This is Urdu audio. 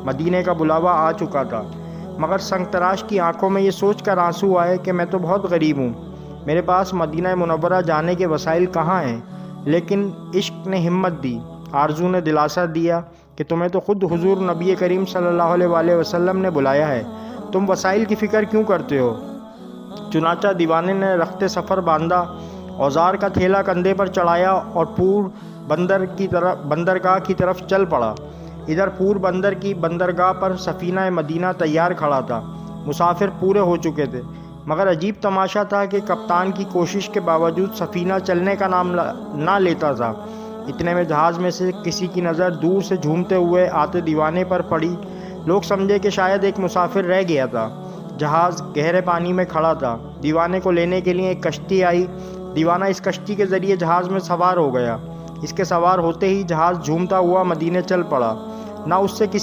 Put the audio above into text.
مدینے کا بلاوا آ چکا تھا، مگر سنگ تراش کی آنکھوں میں یہ سوچ کر آنسو آئے کہ میں تو بہت غریب ہوں، میرے پاس مدینہ منورہ جانے کے وسائل کہاں ہیں۔ لیکن عشق نے ہمت دی، آرزو نے دلاسا دیا کہ تمہیں تو خود حضور نبی کریم صلی اللہ علیہ وآلہ وسلم نے بلایا ہے، تم وسائل کی فکر کیوں کرتے ہو؟ چنانچہ دیوانے نے رخت سفر باندھا، اوزار کا تھیلا کندھے پر چڑھایا اور پور بندرگاہ کی طرف چل پڑا۔ ادھر پور بندر کی بندرگاہ پر سفینہ مدینہ تیار کھڑا تھا، مسافر پورے ہو چکے تھے، مگر عجیب تماشا تھا کہ کپتان کی کوشش کے باوجود سفینہ چلنے کا نام نہ لیتا تھا۔ اتنے میں جہاز میں سے کسی کی نظر دور سے جھومتے ہوئے آتے دیوانے پر پڑی۔ لوگ سمجھے کہ شاید ایک مسافر رہ گیا تھا۔ جہاز گہرے پانی میں کھڑا تھا، دیوانے کو لینے کے لیے ایک کشتی آئی، دیوانہ اس کشتی کے ذریعے جہاز میں سوار ہو گیا۔ اس کے سوار ہوتے ہی جہاز جھومتا ہوا مدینے چل پڑا، نہ اس سے کسی